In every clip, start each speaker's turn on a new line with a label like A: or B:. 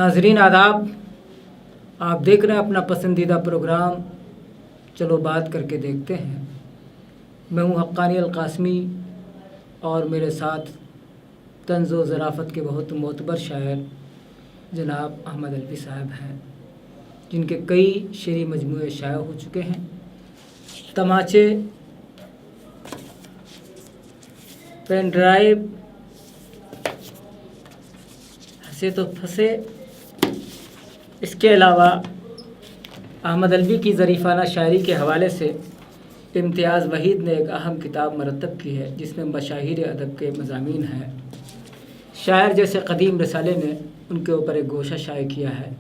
A: ناظرین آداب، آپ دیکھ رہے ہیں اپنا پسندیدہ پروگرام چلو بات کر کے دیکھتے ہیں۔ میں ہوں حقانی القاسمی اور میرے ساتھ طنز و ظرافت کے بہت معتبر شاعر جناب احمد الوی صاحب ہیں، جن کے کئی شعری مجموعے شائع ہو چکے ہیں۔ تماچے، پین ڈرائیو، ہنسے تو پھنسے، اس کے علاوہ احمد الوی کی ظریفانہ شاعری کے حوالے سے امتیاز وحید نے ایک اہم کتاب مرتب کی ہے جس میں مشاہیر ادب کے مضامین ہیں۔ شاعر جیسے قدیم رسالے نے ان کے اوپر ایک گوشہ شائع کیا ہے،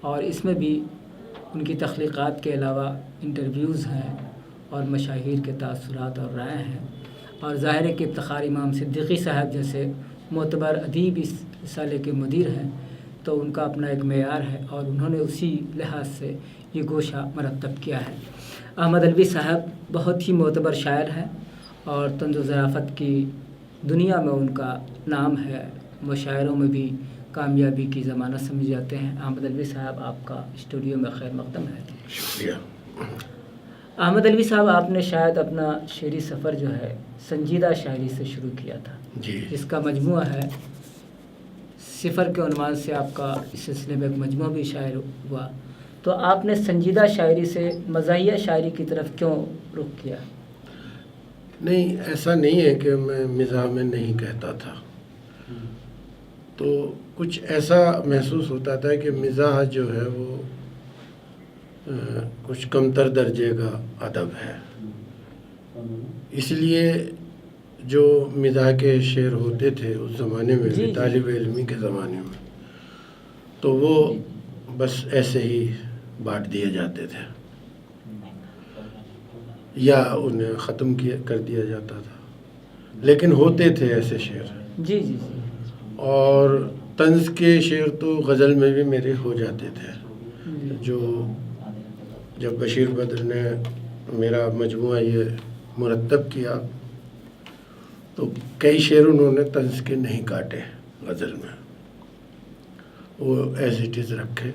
A: اور اس میں بھی ان کی تخلیقات کے علاوہ انٹرویوز ہیں اور مشاہیر کے تاثرات اور رائے ہیں، اور ظاہر ہے کہ افتخار امام صدیقی صاحب جیسے معتبر ادیب اس رسالے کے مدیر ہیں، تو ان کا اپنا ایک معیار ہے اور انہوں نے اسی لحاظ سے یہ گوشہ مرتب کیا ہے۔ احمد الوی صاحب بہت ہی معتبر شاعر ہیں اور طنز و ظرافت کی دنیا میں ان کا نام ہے، مشاعروں میں بھی کامیابی کی ضمانت سمجھ جاتے ہیں۔ احمد الوی صاحب، آپ کا اسٹوڈیو میں خیر مقدم ہے۔
B: شکریہ۔
A: احمد الوی صاحب، آپ نے شاید اپنا شعری سفر جو ہے سنجیدہ شاعری سے شروع کیا تھا، جس کا مجموعہ ہے صفر کے عنوان سے آپ کا اس سلسلے میں ایک مجموعہ بھی شائع ہوا، تو آپ نے سنجیدہ شاعری سے مزاحیہ شاعری کی طرف کیوں رخ کیا؟
B: نہیں، ایسا نہیں ہے کہ میں مزاح میں نہیں کہتا تھا، تو کچھ ایسا محسوس ہوتا تھا کہ مزاح جو ہے وہ کچھ کمتر درجے کا ادب ہے، اس لیے جو مزاح کے شعر ہوتے تھے اس زمانے میں بھی، طالب علمی کے زمانے میں، تو وہ بس ایسے ہی بانٹ دیے جاتے تھے یا انہیں ختم کر دیا جاتا تھا، لیکن ہوتے تھے ایسے شعر۔
A: جی جی جی۔
B: اور طنز کے شعر تو غزل میں بھی میرے ہو جاتے تھے، جو جب بشیر بدر نے میرا مجموعہ یہ مرتب کیا تو کئی شعر انہوں نے طنز کے نہیں کاٹے غزل میں، وہ ایز اٹ از رکھے،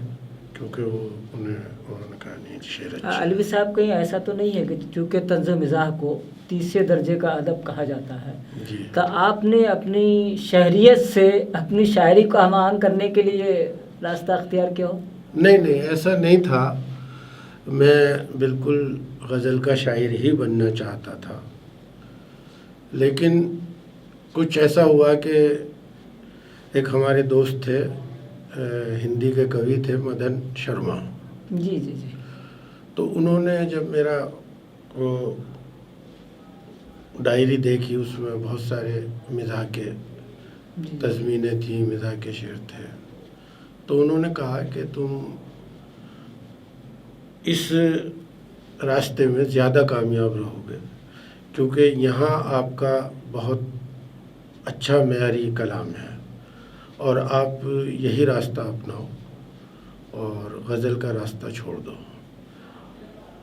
B: کیونکہ وہ انہوں نے کہا نہیں شعر اچھا۔
A: الوی صاحب، کہیں ایسا تو نہیں ہے کہ چونکہ طنز و مزاح کو تیسرے درجے کا ادب کہا جاتا ہے،
B: جی،
A: تو آپ نے اپنی شہریت سے اپنی شاعری کو ہم آہنگ کرنے کے لیے راستہ اختیار کیا ہو؟
B: نہیں، ایسا نہیں تھا، میں بالکل غزل کا شاعر ہی بننا چاہتا تھا، لیکن کچھ ایسا ہوا کہ ایک ہمارے دوست تھے، ہندی کے کوی تھے مدن شرما،
A: جی جی جی،
B: تو انہوں نے جب میرا وہ ڈائری دیکھی، اس میں بہت سارے مزاح کے تضمینیں تھیں، مزاح کے شعر تھے، تو انہوں نے کہا کہ تم اس راستے میں زیادہ کامیاب رہو گے، کیونکہ یہاں آپ کا بہت اچھا معیاری کلام ہے اور آپ یہی راستہ اپناؤ اور غزل کا راستہ چھوڑ دو۔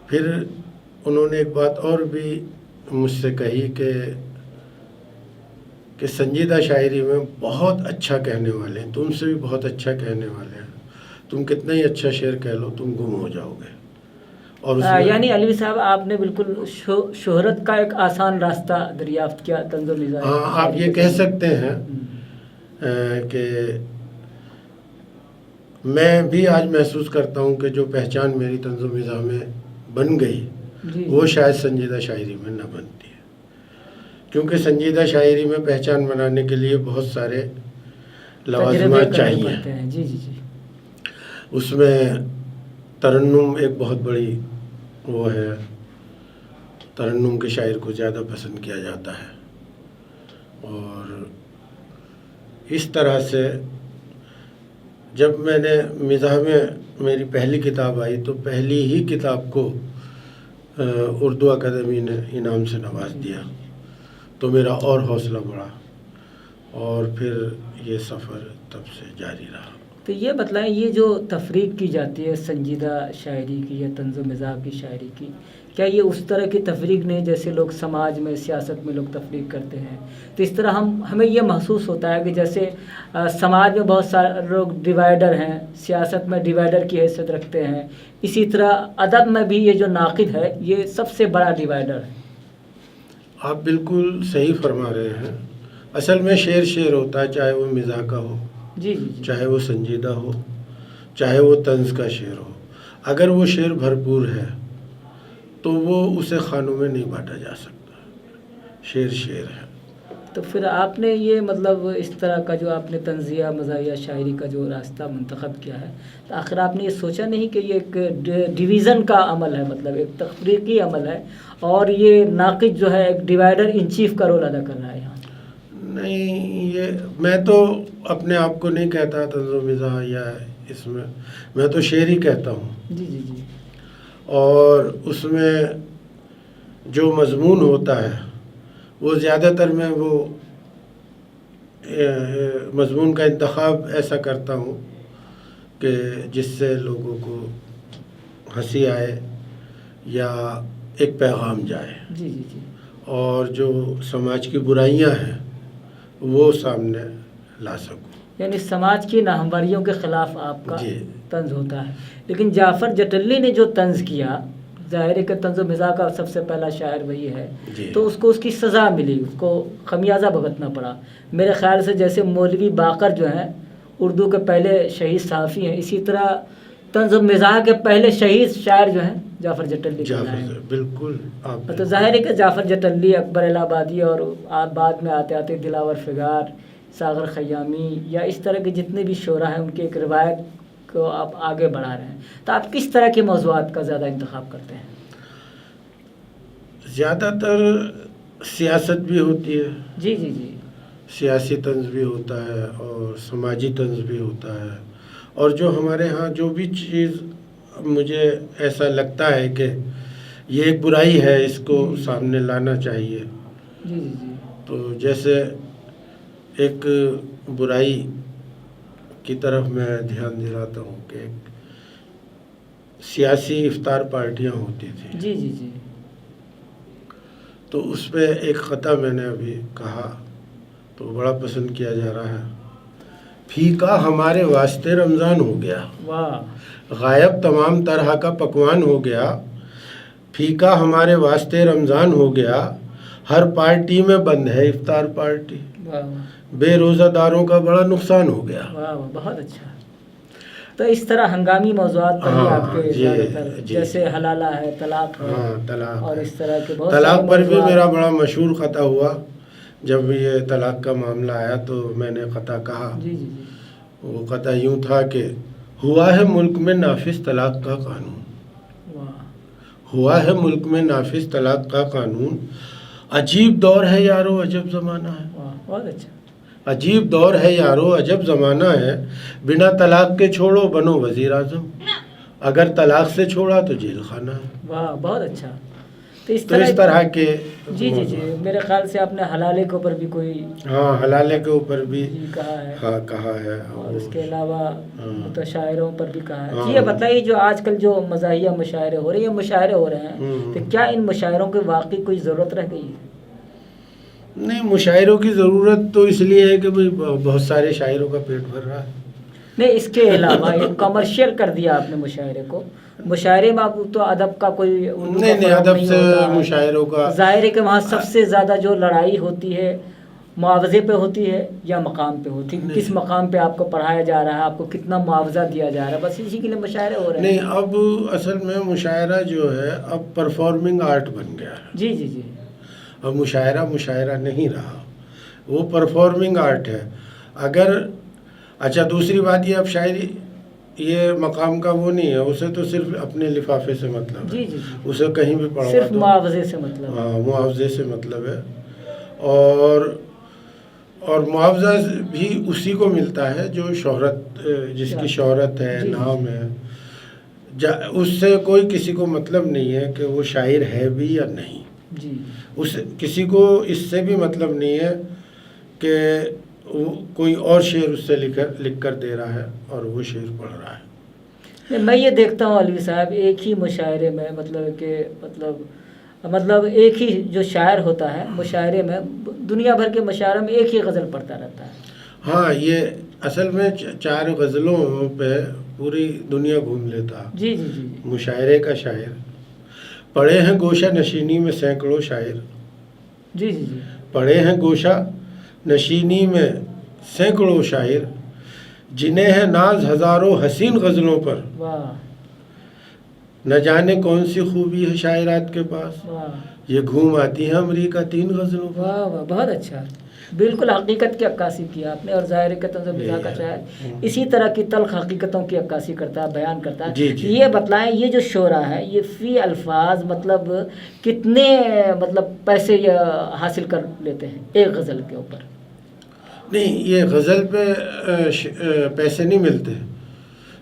B: پھر انہوں نے ایک بات اور بھی مجھ سے کہی کہ سنجیدہ شاعری میں بہت اچھا کہنے والے ہیں، تم سے بھی بہت اچھا کہنے والے ہیں، تم کتنا ہی اچھا شعر کہہ لو تم گم ہو جاؤ گے۔ اور
A: یعنی الوی صاحب، آپ نے بالکل شہرت کا ایک آسان راستہ دریافت کیا طنز و مزاح۔
B: ہاں، آپ یہ کہہ سکتے ہیں کہ میں بھی آج محسوس کرتا ہوں کہ جو پہچان میری طنز و مزاح میں بن گئی وہ شاید سنجیدہ شاعری میں نہ بنتی ہے، کیونکہ سنجیدہ شاعری میں پہچان بنانے کے لیے بہت سارے لوازمات چاہیے۔
A: جی جی جی،
B: اس میں ترنم ایک بہت بڑی وہ ہے، ترنم کے شاعر کو زیادہ پسند کیا جاتا ہے، اور اس طرح سے جب میں نے مزاح میں میری پہلی کتاب آئی تو پہلی ہی کتاب کو اردو اکیڈمی نے انعام سے نواز دیا، تو میرا اور حوصلہ بڑھا، اور پھر یہ سفر تب سے جاری رہا۔
A: تو یہ بتلائیں یہ جو تفریق کی جاتی ہے سنجیدہ شاعری کی یا طنز و مزاح کی شاعری کی، کیا یہ اس طرح کی تفریق نہیں جیسے لوگ سماج میں سیاست میں لوگ تفریق کرتے ہیں؟ تو اس طرح ہمیں یہ محسوس ہوتا ہے کہ جیسے سماج میں بہت سارے لوگ ڈیوائڈر ہیں، سیاست میں ڈیوائڈر کی حیثیت رکھتے ہیں، اسی طرح ادب میں بھی یہ جو ناقد ہے یہ سب سے بڑا ڈیوائڈر ہے۔
B: آپ بالکل صحیح فرما رہے ہیں۔ اصل میں شعر ہوتا ہے، چاہے وہ مزاح کا ہو،
A: جی جی جی،
B: چاہے وہ سنجیدہ ہو، چاہے وہ طنز کا شعر ہو، اگر وہ شعر بھرپور ہے تو وہ اسے خانوں میں نہیں بانٹا جا سکتا۔ شعر ہے۔
A: تو پھر آپ نے یہ مطلب اس طرح کا جو آپ نے طنزیہ مزاحیہ شاعری کا جو راستہ منتخب کیا ہے، تو آخر آپ نے یہ سوچا نہیں کہ یہ ایک ڈویژن کا عمل ہے، مطلب ایک تفریقی عمل ہے، اور یہ ناقد جو ہے ایک ڈیوائڈر ان چیف کا رول ادا کر رہا ہے یہاں؟
B: نہیں، یہ میں تو اپنے آپ کو نہیں کہتا طنز و مزاح، یا اس میں تو شعر ہی کہتا ہوں۔
A: جی جی جی،
B: اور اس میں جو مضمون ہوتا ہے وہ زیادہ تر میں وہ مضمون کا انتخاب ایسا کرتا ہوں کہ جس سے لوگوں کو ہنسی آئے یا ایک پیغام جائے،
A: جی جی جی،
B: اور جو سماج کی برائیاں ہیں وہ سامنے لا سکوں۔
A: یعنی سماج کی ناہمواریوں کے خلاف آپ کا
B: جی،
A: طنز ہوتا ہے۔ لیکن جعفر جٹلی نے جو طنز کیا، ظاہر ہے کہ طنز و مزاح کا سب سے پہلا شاعر وہی ہے،
B: جی،
A: تو اس کو اس کی سزا ملی، اس کو خمیازہ بھگتنا پڑا۔ میرے خیال سے جیسے مولوی باقر جو ہیں اردو کے پہلے شہید صحافی ہیں، اسی طرح طنز و مزاح کے پہلے شہید شاعر جو ہیں جعفر جٹلی ہیں۔
B: بالکل آپ
A: تو ظاہر ہے کہ جعفر جٹلی، اکبر الہ آبادی، اور بعد میں آتے آتے دلاور فگار، ساغر خیامی، یا اس طرح کے جتنے بھی شعراء ہیں ان کی ایک روایت کو آپ آگے بڑھا رہے ہیں۔ تو آپ کس طرح کے موضوعات کا زیادہ انتخاب کرتے ہیں؟
B: زیادہ تر سیاست بھی ہوتی ہے،
A: جی جی جی،
B: سیاسی طنز بھی ہوتا ہے اور سماجی طنز بھی ہوتا ہے، اور جو ہمارے ہاں جو بھی چیز مجھے ایسا لگتا ہے کہ یہ ایک برائی ہے، اس کو سامنے لانا چاہیے،
A: جی جی جی،
B: تو جیسے ایک برائی کی طرف میں دھیان دلاتا ہوں کہ ایک سیاسی افطار پارٹیاں ہوتی تھیں،
A: جی جی جی،
B: تو اس پہ ایک خطہ میں نے ابھی کہا تو بڑا پسند کیا جا رہا ہے۔ پھیکا ہمارے واسطے رمضان ہو گیا،
A: واہ،
B: غائب تمام طرح کا پکوان ہو گیا، پھیکا ہمارے واسطے رمضان ہو گیا، ہر پارٹی میں بند ہے افطار پارٹی،
A: واہ،
B: بے روزہ داروں کا بڑا نقصان ہو گیا۔
A: واہ، بہت اچھا۔ تو اس طرح ہنگامی موضوعات پر ہی آپ کے زیادہ تر، جیسے حلالہ ہے، طلاق ہے،
B: طلاق،
A: اور اس طرح کے بہت
B: طلاق پر بھی میرا بڑا مشہور خطہ ہوا۔ جب یہ طلاق کا معاملہ آیا تو میں نے خطہ کہا،
A: جی جی جی،
B: وہ خطہ یوں تھا کہ ہوا ہے ملک میں نافذ طلاق کا قانون،
A: واہ،
B: ہوا ہے ملک میں نافذ طلاق کا قانون، عجیب دور ہے یارو عجب زمانہ ہے،
A: واہ، بہت اچھا،
B: عجیب دور ہے یارو عجب زمانہ ہے، بنا طلاق کے چھوڑو بنو وزیر اعظم، اگر طلاق سے چھوڑا تو جیل خانہ ہے۔
A: واہ، بہت اچھا۔ تو اس
B: طرح کے
A: جی جی جی، میرے خیال سے آپ نے حلالے کے اوپر بھی کوئی
B: حلالے کے اوپر بھی
A: کہا ہے،
B: کہا ہے،
A: اور اس کے علاوہ متشاعروں پر بھی کہا ہے۔ یہ بتائیے جو آج کل جو مزاحیہ مشاعرے ہو رہے ہیں یا مشاعرے ہو رہے ہیں، تو کیا ان مشاعروں کی واقعی کوئی ضرورت رہ گئی ہے؟
B: نہیں، مشاعروں کی ضرورت تو اس لیے ہے کہ بہت سارے شاعروں کا پیٹ بھر رہا ہے۔
A: نہیں، اس کے علاوہ ایک کمرشل کر دیا آپ نے مشاعرے کو، مشاعرے میں اب تو ادب کا کوئی
B: نہیں، ادب سے مشاعروں کا
A: ظاہر ہے کہ وہاں سب سے زیادہ جو لڑائی ہوتی ہے معاوضے پہ ہوتی ہے یا مقام پہ ہوتی ہے، کس مقام پہ آپ کو پڑھایا جا رہا ہے، آپ کو کتنا معاوضہ دیا جا رہا ہے، بس اسی کے لیے مشاعرے ہو رہے ہیں۔
B: نہیں، اب اصل میں مشاعرہ جو ہے اب پرفارمنگ آرٹ بن گیا ہے۔
A: جی جی جی،
B: اب مشاعرہ نہیں رہا، وہ پرفارمنگ آرٹ ہے۔ اچھا، دوسری بات یہ، اب شاعری یہ مقام کا وہ نہیں ہے، اسے تو صرف اپنے لفافے سے مطلب ہے،
A: جی جی جی،
B: اسے کہیں بھی پڑھوا
A: صرف
B: دو،
A: معاوضے سے مطلب ہے۔
B: معاوضے سے مطلب ہے، اور معاوضہ بھی اسی کو ملتا ہے جو شہرت، جس کی شہرت ہے، نام ہے، اس سے کوئی کسی کو مطلب نہیں ہے کہ وہ شاعر ہے بھی یا نہیں،
A: جی،
B: کسی کو اس سے بھی مطلب نہیں ہے کہ کوئی اور شعر اس سے لکھ کر دے رہا ہے اور وہ شعر پڑھ رہا ہے۔
A: میں یہ دیکھتا ہوں علوی صاحب ایک ہی مشاعرے میں مطلب ایک ہی جو شاعر ہوتا ہے مشاعرے میں دنیا بھر کے مشاعرے میں ایک ہی غزل پڑھتا رہتا ہے۔
B: ہاں، یہ اصل میں 4 غزلوں پہ پوری دنیا گھوم لیتا۔
A: جی جی جی
B: مشاعرے کا شاعر، پڑھے ہیں گوشہ نشینی میں سینکڑوں شاعر،
A: جی جی جی
B: پڑھے ہیں گوشہ نشینی میں سینکڑوں شاعر، جنہیں ہے ناز ہزاروں حسین غزلوں پر،
A: واہ
B: نہ جانے کون سی خوبی ہے شاعرات کے پاس،
A: واہ
B: یہ گھوم آتی ہیں امریکہ 3 غزلوں پر۔
A: واہ واہ، بہت اچھا، بالکل حقیقت کی عکاسی کی آپ نے، اور ظاہر ہے کہ طنز مزاح کا شاعر اسی طرح کی تلخ حقیقتوں کی عکاسی کرتا ہے، بیان کرتا ہے۔
B: جی جی۔
A: یہ بتلائیں یہ جو شعرا ہے یہ فی الفاظ مطلب کتنے پیسے یہ حاصل کر لیتے ہیں ایک غزل کے اوپر؟
B: نہیں، یہ غزل پہ پیسے نہیں ملتے،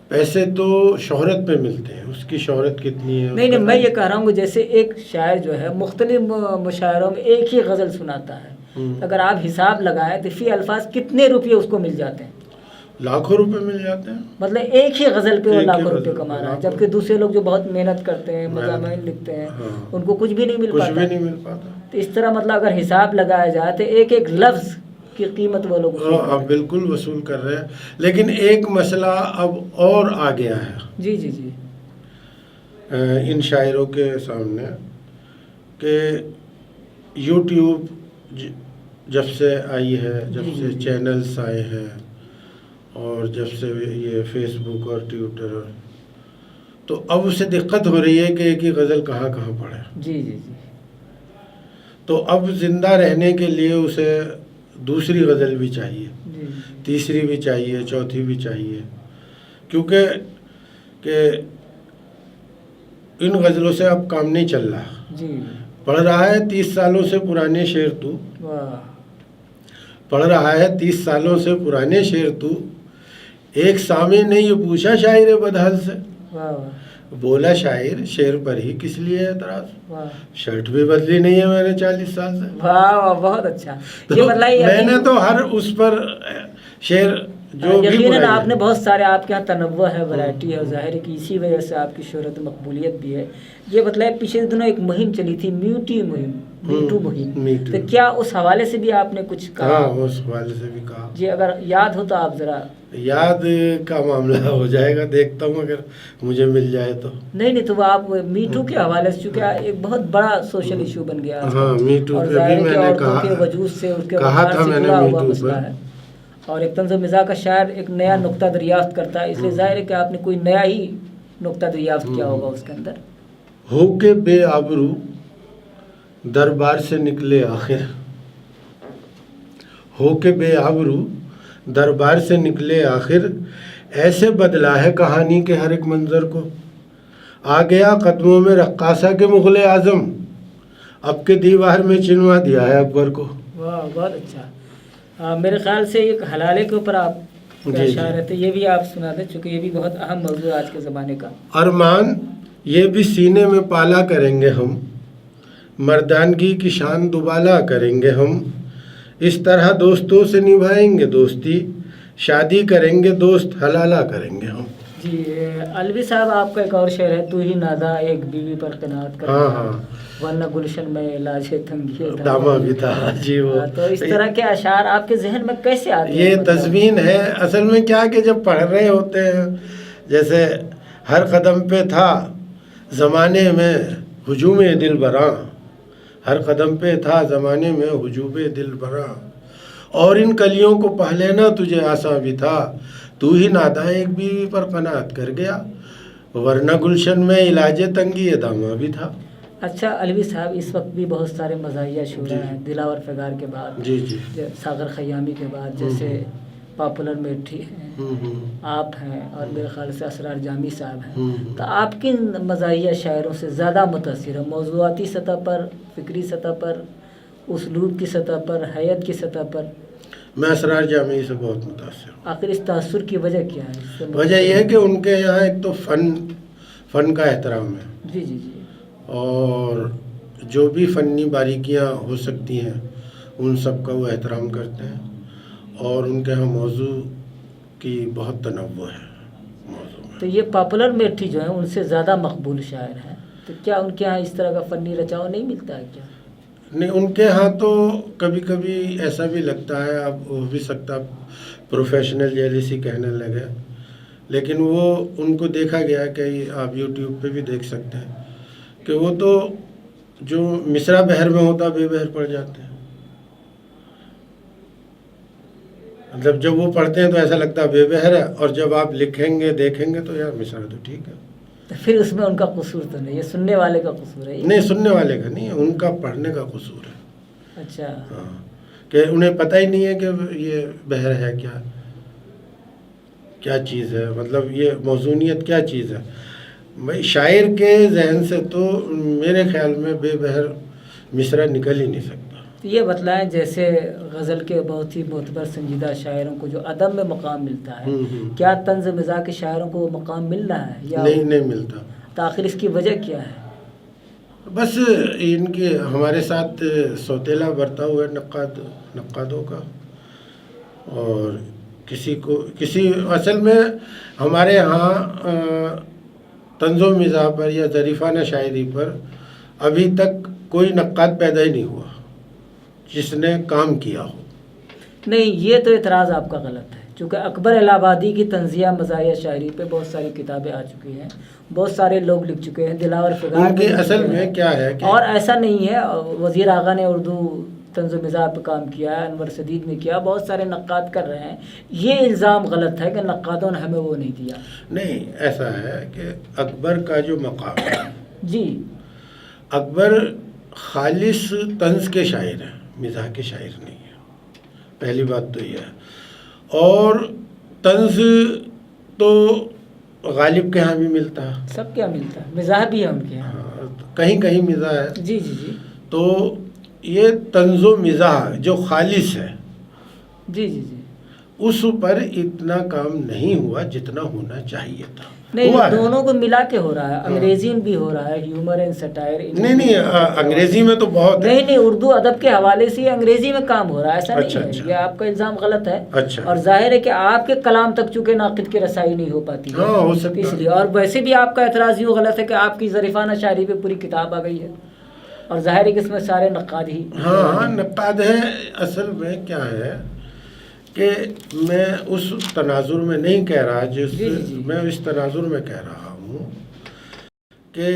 B: پیسے تو شہرت پہ ملتے ہیں، اس کی شہرت کتنی ہے۔
A: نہیں، میں یہ کہہ رہا ہوں کہ جیسے ایک شاعر جو ہے مختلف مشاعروں میں ایک ہی غزل سناتا ہے، اگر آپ حساب لگائیں تو فی الفاظ کتنے روپئے اس کو مل جاتے ہیں؟
B: لاکھوں روپے مل جاتے ہیں،
A: مطلب ایک ہی غزل پہ وہ لاکھوں روپے کما رہا ہے، جبکہ دوسرے لوگ جو بہت محنت کرتے ہیں، مضامین لکھتے ہیں، ان کو کچھ بھی نہیں مل پاتا۔ تو اس طرح اگر حساب لگایا جائے تو ایک ایک لفظ کی قیمت وہ لوگ
B: اب بالکل وصول کر رہے ہیں، لیکن ایک مسئلہ اب اور آ گیا ہے
A: جی جی جی
B: ان شاعروں کے سامنے کہ یوٹیوب جب سے آئی ہے، جب سے چینلز آئے ہیں، اور جب سے یہ فیس بک اور ٹویٹر، تو اب اسے دقت ہو رہی ہے کہ ایک ہی غزل کہاں پڑھے۔
A: جی جی جی
B: تو اب زندہ رہنے کے لیے اسے دوسری غزل بھی چاہیے،
A: جی
B: تیسری بھی چاہیے، چوتھی بھی چاہیے، کیونکہ کہ ان غزلوں سے اب کام نہیں چل رہا۔
A: جی
B: پڑھ رہا ہے 30 سالوں سے پرانے شعر تو،
A: واہ
B: پڑھ رہا ہے 30 سالوں سے پرانے شعر تو، ایک سامع نے یہ پوچھا شاعر بدحال سے،
A: واہ
B: بولا شاعر شعر پر ہی کس لیے اعتراض،
A: واہ
B: شرٹ بھی بدلی نہیں ہے میں نے 40 سال سے۔
A: واہ، بہت اچھا۔
B: تو میں نے تو ہر اس پر شعر جو بھی
A: یقیناً آپ نے بہت سارے، آپ کے یہاں تنوع ہے، ورائٹی ہے، اور ظاہر ہے کہ اسی وجہ سے آپ کی شہرت مقبولیت بھی ہے۔ یہ بتلائے پچھلے دنوں ایک مہم چلی تھی، میٹو مہم، تو کیا اس حوالے سے بھی آپ نے کچھ کہا؟
B: ہاں، اس حوالے سے بھی کہا
A: جی، اگر یاد ہو تو آپ ذرا۔
B: یاد کا معاملہ ہو جائے گا، دیکھتا ہوں اگر مجھے مل جائے تو۔
A: نہیں تو وہ آپ میٹو کے حوالے سے، چونکہ ایک بہت بڑا سوشل ایشو بن گیا،
B: ہاں میٹو
A: اور
B: پہ
A: ظاہر
B: بھی
A: ہے کہ
B: میں نے
A: عورتوں کے وجود سے اس کے
B: کہا تھا میں نے
A: جڑا ہوا
B: میٹو
A: مسئلہ
B: پر،
A: ہے، اور ایک طنز و مزاح کا شاعر ایک نیا نقطہ دریافت کرتا ہے، اس لیے ظاہر ہے کہ آپ نے کوئی نیا ہی نقطہ دریافت کیا ہوگا اس کے اندر۔
B: ہو کے بے آبرو دربار سے نکلے آخر، ہو کے بے آبرو دربار سے نکلے آخر، ایسے بدلا ہے کہانی کے ہر ایک منظر کو، آ گیا قدموں میں رقاصہ کے مغل اعظم، اب کے دیوار میں چنوا دیا ہے اکبر کو۔
A: واہ، بہت اچھا۔ میرے خیال سے ایک حلالے کے اوپر آپ کا اشارہ ہے، یہ بھی آپ سنا دیں، چونکہ یہ بھی بہت اہم موضوع ہے آج کے زمانے کا۔
B: ارمان یہ بھی سینے میں پالا کریں گے ہم، مردانگی کی شان دوبالا کریں گے ہم، اس طرح دوستوں سے نبھائیں گے دوستی، شادی کریں گے دوست حلالہ کریں گے ہم۔
A: جی علوی صاحب، آپ کا ایک اور شعر ہے، تو ہی نادا ایک بیوی پر قناعت کر،
B: ہاں،
A: ورنہ گلشن میں علاج تنگی
B: داما بھی تھا جی۔ وہ
A: تو اس طرح کے اشعار آپ کے ذہن میں کیسے آتے ہیں؟
B: یہ تضمین ہے اصل میں، کیا کہ جب پڑھ رہے ہوتے ہیں، جیسے ہر قدم پہ تھا زمانے میں ہجوم دل براں، ہر قدم پہ تھا زمانے میں ہجوم دل براں، اور ان کلیوں کو پہ لینا تجھے آساں بھی تھا، تو ہی نادا ایک بیوی پر قناعت کر گیا، ورنہ گلشن میں علاج تنگی داما بھی تھا۔
A: اچھا علوی صاحب، اس وقت بھی بہت سارے مزاحیہ شعرا ہیں، دلاور فگار کے بعد،
B: جی جی،
A: ساغر خیامی کے بعد، جیسے پاپولر میٹھی ہیں، آپ ہیں، اور میرے خیال سے اسرار جامی صاحب ہیں، تو آپ کن مزاحیہ شاعروں سے زیادہ متاثر ہیں، موضوعاتی سطح پر، فکری سطح پر، اسلوب کی سطح پر، حیت کی سطح پر؟
B: میں اسرار جامی سے بہت متاثر ہوں۔
A: آخر اس تاثر کی وجہ کیا ہے؟
B: وجہ یہ ہے کہ ان کے یہاں ایک تو فن کا احترام ہے،
A: جی جی جی،
B: اور جو بھی فنی باریکیاں ہو سکتی ہیں ان سب کا وہ احترام کرتے ہیں، اور ان کے ہاں موضوع کی بہت تنوع ہے موضوع میں.
A: تو یہ پاپولر میٹھی جو ہیں ان سے زیادہ مقبول شاعر ہیں، تو کیا ان کے ہاں اس طرح کا فنی رچاؤ نہیں ملتا ہے کیا؟
B: نہیں، ان کے ہاں تو کبھی کبھی ایسا بھی لگتا ہے، اب ہو بھی سکتا پروفیشنل جیلیسی کہنے لگے، لیکن وہ ان کو دیکھا گیا کہ آپ یوٹیوب پہ بھی دیکھ سکتے ہیں کہ وہ تو جو مصرع بحر میں ہوتا بے بحر پڑھ جاتے ہیں. مطلب جب وہ پڑھتے ہیں تو ایسا لگتا ہے بے بحر ہے، اور جب آپ لکھیں گے دیکھیں گے تو یار مصرع تو ٹھیک ہے.
A: تو پھر اس میں ان کا قصور تو نہیں، یہ سننے والے کا قصور ہے.
B: نہیں، سننے والے کا نہیں، ان کا پڑھنے کا قصور ہے.
A: اچھا.
B: ہاں، کہ انہیں پتہ ہی نہیں ہے کہ یہ بحر ہے کیا چیز ہے، مطلب یہ موزونیت کیا چیز ہے. بھائی شاعر کے ذہن سے تو میرے خیال میں بے بحر مصرع نکل ہی نہیں سکتا.
A: یہ بتلائیں جیسے غزل کے بہت ہی معتبر سنجیدہ شاعروں کو جو ادب میں مقام ملتا ہے، کیا طنز مزاح کے شاعروں کو وہ مقام مل رہا ہے یا
B: نہیں ملتا؟
A: تو آخر اس کی وجہ کیا ہے؟
B: بس ان کے ہمارے ساتھ سوتیلا برتا ہوا ہے نقادوں کا، اور کسی اصل میں ہمارے ہاں طنز و مزاح پر یا ظریفانہ شاعری پر ابھی تک کوئی نقاد پیدا ہی نہیں ہوا جس نے کام کیا ہو.
A: نہیں، یہ تو اعتراض آپ کا غلط ہے، چونکہ اکبر الہ آبادی کی طنزیہ مزاحیہ شاعری پہ بہت ساری کتابیں آ چکی ہیں، بہت سارے لوگ لکھ چکے ہیں، دلاور فغار
B: ان کے اصل میں کیا ہے کہ
A: اور ایسا نہیں ہے. وزیر آغا نے اردو طنز و مزاح پہ کام کیا ہے، انور سدید نے کیا، بہت سارے نقاد کر رہے ہیں. یہ الزام غلط ہے کہ نقادوں نے ہمیں وہ نہیں دیا.
B: نہیں، ایسا ہے کہ اکبر کا جو مقام ہے،
A: جی،
B: اکبر خالص طنز کے شاعر ہیں، مزاح کے شاعر نہیں ہے. پہلی بات تو یہ ہے. اور طنز تو غالب کے ہاں بھی ملتا ہے،
A: سب کیا ملتا ہے، مزاح بھی ہے ان کے یہاں.
B: کہیں کہیں مزاح ہے.
A: جی جی جی.
B: تو یہ طنز و مزاح جو خالص ہے،
A: جی جی جی،
B: اس پر اتنا کام نہیں ہوا جتنا ہونا چاہیے تھا.
A: نہیں، دونوں کو ملا کے ہو رہا ہے. انگریزی میں بھی ہو رہا ہے، ہیومر اینڈ سٹائر.
B: نہیں، انگریزی میں تو بہت ہے.
A: نہیں، اردو ادب کے حوالے سے انگریزی میں کام ہو رہا ہے، ایسا نہیں ہے. یہ آپ کا الزام غلط ہے. اور ظاہر ہے کہ آپ کے کلام تک چونکہ ناقد کی رسائی نہیں ہو پاتی ہے،
B: ہو سکتا
A: اس لیے. اور ویسے بھی آپ کا اعتراض یوں غلط ہے کہ آپ کی ظریفانہ شاعری پہ پوری کتاب آ گئی ہے، اور ظاہر ہے کہ اس میں سارے نقاد ہی.
B: ہاں نقاد ہے. اصل میں کیا ہے کہ میں اس تناظر میں نہیں کہہ رہا میں اس تناظر میں کہہ رہا ہوں کہ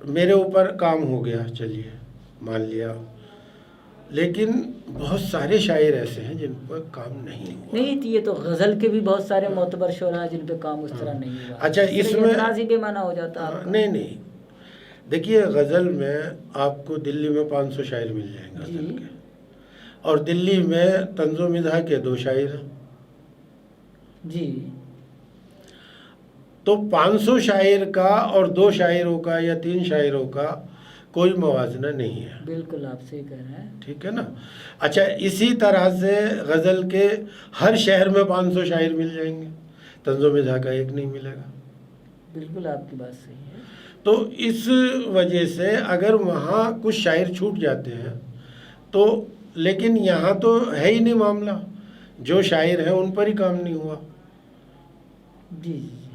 B: میرے اوپر کام ہو گیا، چلیے مان لیا، لیکن بہت سارے شاعر ایسے ہیں جن پر کام نہیں ہوا.
A: نہیں، یہ تو غزل کے بھی بہت سارے معتبر شعراء ہیں جن پہ کام اس طرح نہیں ہوا.
B: اچھا، اس میں
A: اعتراض ہی بے معنی ہو جاتا ہے.
B: نہیں، دیکھیے غزل میں آپ کو دلی میں 500 شاعر مل جائیں گے غزل کے، اور دلی میں طنز و مزاح کے 2 شاعر ہیں.
A: جی،
B: تو 500 شاعر کا اور 2 شاعروں کا یا 3 شاعروں کا کوئی موازنہ نہیں ہے.
A: بالکل آپ صحیح کہہ رہے ہیں.
B: ٹھیک ہے نا. اچھا، اسی طرح سے غزل کے ہر شہر میں 500 شاعر مل جائیں گے، طنز و مزاح کا ایک نہیں ملے گا.
A: بالکل آپ کی بات صحیح ہے.
B: تو اس وجہ سے اگر وہاں کچھ شاعر چھوٹ جاتے ہیں تو، لیکن یہاں تو ہے ہی نہیں معاملہ، جو شاعر ہیں ان پر ہی کام نہیں ہوا.
A: جی جی،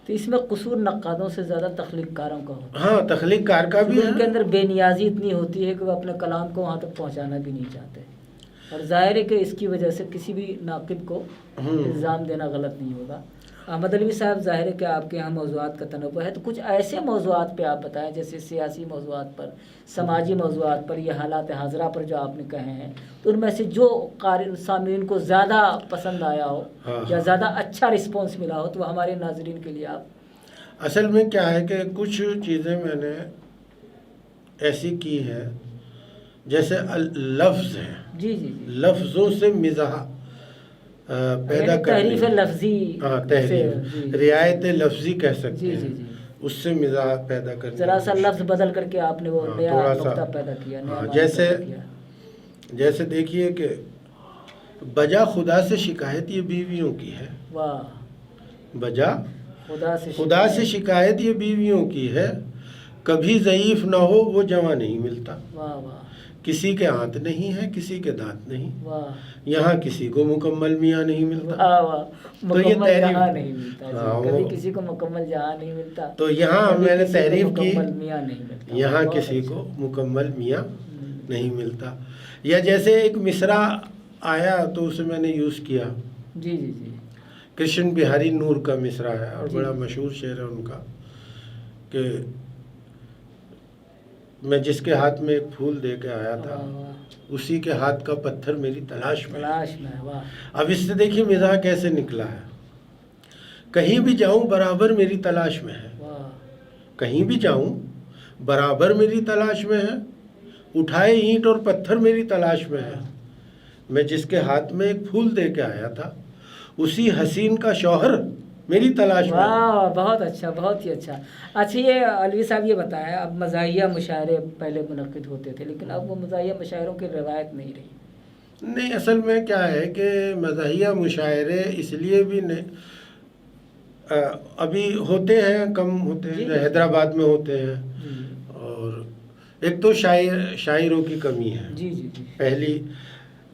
A: تو اس میں قصور نقادوں سے زیادہ تخلیق کاروں کا ہوتا ہے.
B: ہاں، تخلیق کار کا بھی ہے.
A: ان کے اندر بے نیازی اتنی ہوتی ہے کہ وہ اپنے کلام کو وہاں تک پہنچانا بھی نہیں چاہتے، اور ظاہر ہے کہ اس کی وجہ سے کسی بھی ناقد کو الزام دینا غلط نہیں ہوگا. احمد علوی صاحب، ظاہر ہے کہ آپ کے یہاں موضوعات کا تنوع ہے، تو کچھ ایسے موضوعات پہ آپ بتائیں جیسے سیاسی موضوعات پر، سماجی موضوعات پر، یا حالات حاضرہ پر جو آپ نے کہے ہیں، تو ان میں سے جو قارئ سامعین کو زیادہ پسند آیا ہو یا زیادہ اچھا رسپانس ملا ہو، تو وہ ہمارے ناظرین کے لیے آپ.
B: اصل میں کیا ہے کہ کچھ چیزیں میں نے ایسی کی ہیں جیسے لفظ ہیں.
A: جی جی جی،
B: لفظوں سے مزاح پیدا کرنے،
A: تحریف لفظی،
B: تحریف، رعایت لفظی کہہ سکتے
A: جی
B: ہیں.
A: جی جی،
B: اس سے مزاح پیدا کرنے،
A: ذرا سا لفظ بدل کر کے آپ نے وہ نیا نقطہ پیدا کیا.
B: جیسے دیکھیے کہ بجا خدا سے شکایت یہ بیویوں کی ہے.
A: واہ،
B: بجا
A: خدا
B: سے شکایت یہ بیویوں کی ہے، کبھی ضعیف نہ ہو وہ جواں نہیں ملتا.
A: واہ واہ،
B: کسی کے ہاتھ نہیں ہے، کسی کے دانت نہیں،
A: واہ
B: یہاں کسی کو مکمل میاں نہیں ملتا.
A: واہ واہ،
B: تو یہ
A: مکمل
B: تحریف،
A: جہاں نہیں ملتا
B: ہاں،
A: جی، کبھی
B: وہ
A: کسی کو مکمل جہاں نہیں ملتا،
B: تو یہاں
A: کبھی
B: میں نے
A: کسی کو
B: تحریف کی،
A: مکمل میاں نہیں ملتا.
B: یہاں
A: بہت
B: کسی
A: اچھا.
B: کو مکمل میاں نہیں ملتا. یا جیسے ایک مصرع آیا تو اسے میں نے یوز کیا،
A: جی جی جی
B: کرشن بہاری نور کا مصرع ہے اور
A: جی.
B: بڑا مشہور شعر ہے ان کا کہ میں جس کے ہاتھ میں ایک پھول دے کے آیا تھا،
A: واہ واہ،
B: اسی کے ہاتھ کا پتھر میری تلاش میں ہے.
A: تلاش میں ہے. واہ
B: اب اس سے دیکھیے مزاح کیسے نکلا ہے. کہیں بھی جاؤں برابر میری تلاش میں ہے،
A: واہ،
B: کہیں بھی جاؤں برابر میری تلاش میں ہے، اٹھائے اینٹ اور پتھر میری تلاش میں ہے. میں جس کے ہاتھ میں ایک پھول دے کے آیا تھا، اسی حسین کا شوہر میری تلاش میں ہے.
A: واہ، بہت اچھا، بہت ہی اچھا. اچھا یہ علوی صاحب یہ بتایا، اب مزاحیہ مشاعرے پہلے منعقد ہوتے تھے لیکن اب وہ مزاحیہ مشاعروں کی روایت نہیں رہی.
B: نہیں، اصل میں کیا ہے کہ مزاحیہ مشاعرے اس لیے بھی ابھی ہوتے ہیں، کم ہوتے ہیں، حیدرآباد میں ہوتے ہیں.
A: جی
B: اور ایک تو شاعروں کی کمی ہے.
A: جی جی جی.
B: پہلی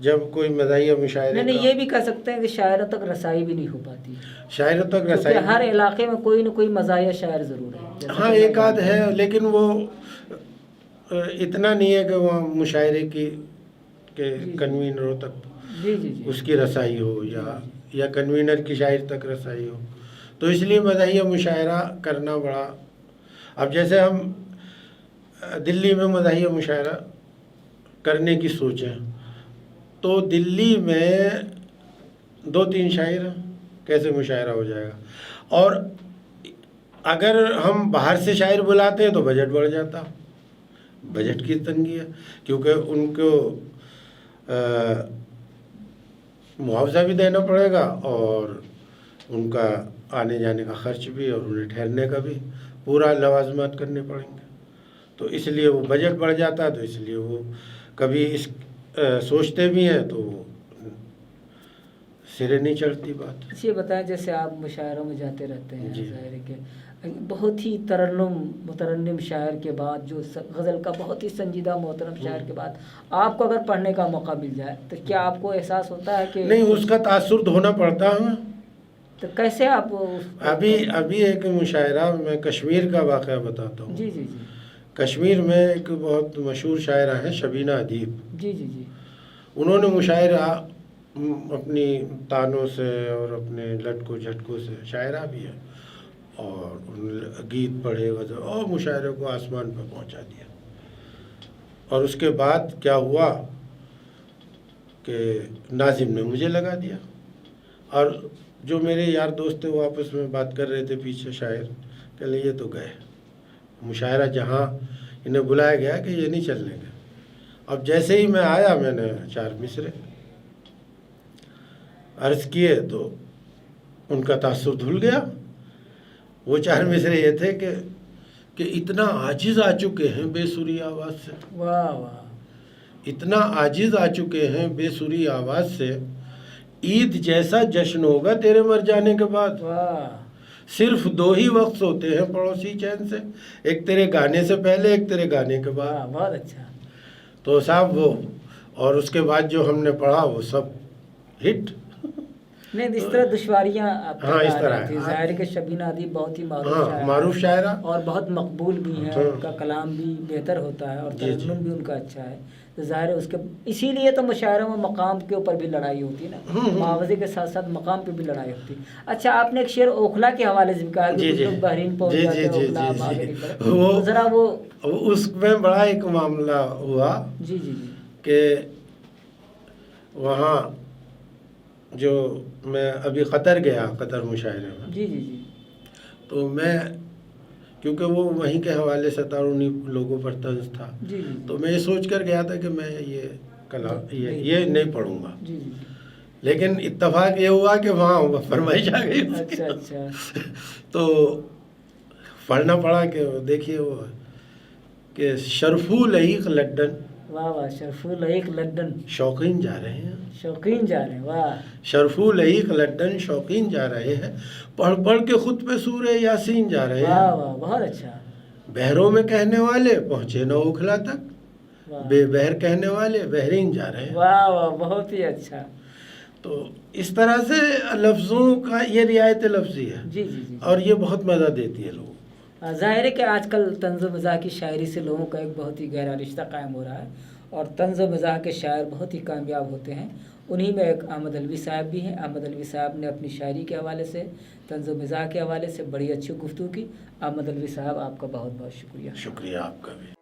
B: جب کوئی مزاحیہ مشاعرے
A: نہیں یہ بھی کہہ سکتے ہیں کہ شاعروں تک رسائی بھی نہیں ہو پاتی،
B: شاعروں تک رسائی،
A: ہر علاقے میں کوئی نہ کوئی مزاحیہ شاعر ضرور ہے.
B: ہاں ایک آدھ ہے، لیکن وہ اتنا نہیں ہے کہ وہ مشاعرے کی کہ کنوینروں تک
A: جی جی جی
B: اس کی رسائی ہو یا کنوینر کی شاعر تک رسائی ہو. تو اس لیے مزاحیہ مشاعرہ کرنا بڑا، اب جیسے ہم دلی میں مزاحیہ مشاعرہ کرنے کی سوچیں تو دلی میں 2-3 شاعر ہیں، کیسے مشاعرہ ہو جائے گا؟ اور اگر ہم باہر سے شاعر بلاتے ہیں تو بجٹ بڑھ جاتا، بجٹ کی تنگی ہے، کیونکہ ان کو معاوضہ بھی دینا پڑے گا اور ان کا آنے جانے کا خرچ بھی اور انہیں ٹھہرنے کا بھی پورا لوازمات کرنے پڑیں گے. تو اس لیے وہ بجٹ بڑھ جاتا ہے، تو اس لیے وہ کبھی سوچتے بھی ہیں تو سرے نہیں چڑھتی بات.
A: یہ بتائیں جیسے آپ مشاعروں میں جاتے رہتے ہیں،
B: جی.
A: ظاہر ہے کہ بہت ہی مترنم شاعر کے بعد، جو غزل کا بہت ہی سنجیدہ محترم شاعر کے بعد آپ کو اگر پڑھنے کا موقع مل جائے تو کیا آپ کو احساس ہوتا ہے کہ
B: نہیں اس کا تاثر دھونا پڑتا ہے؟
A: تو کیسے آپ
B: ابھی ایک مشاعرہ میں کشمیر کا واقعہ بتاتا ہوں.
A: جی جی جی
B: کشمیر میں ایک بہت مشہور شاعرہ ہیں شبینہ ادیب.
A: جی جی جی.
B: انہوں نے مشاعرہ اپنی تانوں سے اور اپنے لٹکوں جھٹکوں سے، شاعرہ بھی ہے، اور گیت پڑھے غزل اور مشاعرے کو آسمان پہ پہنچا دیا. اور اس کے بعد کیا ہوا کہ ناظم نے مجھے لگا دیا، اور جو میرے یار دوست تھے وہ آپس میں بات کر رہے تھے پیچھے، شاعر کہ لے یہ تو گئے مشاعرہ جہاں انہیں بلایا گیا کہ یہ نہیں چلنے گئے. اب جیسے ہی میں آیا میں نے 4 مصرے عرض کیے تو ان کا تاثر دھل گیا. وہ 4 مصرے یہ تھے کہ اتنا عاجز آ چکے ہیں بے سری آواز سے،
A: واہ واہ،
B: اتنا عاجز آ چکے ہیں بے سری آواز سے، عید جیسا جشن ہوگا تیرے مر جانے کے بعد.
A: واہ،
B: صرف 2 ہی وقت ہوتے ہیں پڑوسی چین سے، ایک تیرے گانے سے پہلے، ایک تیرے گانے کے بعد.
A: واہ، بہت اچھا.
B: تو صاحب وہ، اور اس کے بعد جو ہم نے پڑھا وہ سب ہٹ.
A: نہیں اس طرح دشواریاں آپ
B: ہاں اس طرح
A: تھی. ظاہر ہے کہ شبینہ ادیب بہت ہی
B: معروف شاعرہ
A: اور بہت مقبول بھی ہیں، ان کا کلام بھی بہتر ہوتا ہے اور ترنم بھی ان کا اچھا ہے. تو ظاہر ہے اس کے اسی لیے تو مشاعروں میں مقام کے اوپر بھی لڑائی ہوتی ہے نا، معاوضے کے ساتھ ساتھ مقام پہ بھی لڑائی ہوتی. اچھا آپ نے ایک شعر اوکھلا کے حوالے سے کہا کہ لوگ بحرین پہنچ جاتے ہیں، اوکھلا آپ آگے نکلے، وہ ذرا وہ
B: اس میں بڑا ایک معاملہ ہوا.
A: جی جی جی.
B: کہ وہاں جو میں ابھی قطر گیا، قطر مشاعرے میں،
A: جی جی جی،
B: تو میں کیونکہ وہ وہیں کے حوالے سے تھا، انہیں لوگوں پر طنز تھا،
A: جی جی،
B: تو میں یہ سوچ کر گیا تھا کہ میں یہ کلام یہ نہیں پڑھوں گا.
A: جی جی،
B: لیکن اتفاق یہ ہوا کہ وہاں فرمائش آ گئی.
A: اچھا اچھا.
B: تو پڑھنا پڑا کہ دیکھیے وہ کہ شرفو لعیق لڈن،
A: واہ واہ، شرفو لعیق لڈن،
B: شوقین جا رہے ہیں،
A: شوقین جا رہے ہیں. واہ،
B: شرفو لعیق لڈن شوقین جا رہے ہیں، پڑھ پڑھ کے خود پہ سورہ یاسین جا رہے ہیں.
A: واہ واہ، بہت اچھا.
B: بحروں میں کہنے والے پہنچے نہ اوکھلا تک،
A: واہ
B: بے بہر کہنے والے بحرین جا رہے ہیں.
A: واہ واہ، بہت ہی اچھا.
B: تو اس طرح سے لفظوں کا یہ رعایت لفظی ہے
A: جی جی جی.
B: اور یہ بہت مزہ دیتی ہے لوگوں کو.
A: ظاہر ہے کہ آج کل طنز و مزاح کی شاعری سے لوگوں کا ایک بہت ہی گہرا رشتہ قائم ہو رہا ہے، اور طنز و مزاح کے شاعر بہت ہی کامیاب ہوتے ہیں. انہی میں ایک احمد علوی صاحب بھی ہیں. احمد علوی صاحب نے اپنی شاعری کے حوالے سے، طنز و مزاح کے حوالے سے بڑی اچھی گفتگو کی. احمد علوی صاحب، آپ کا بہت بہت شکریہ.
B: شکریہ آپ کا بھی.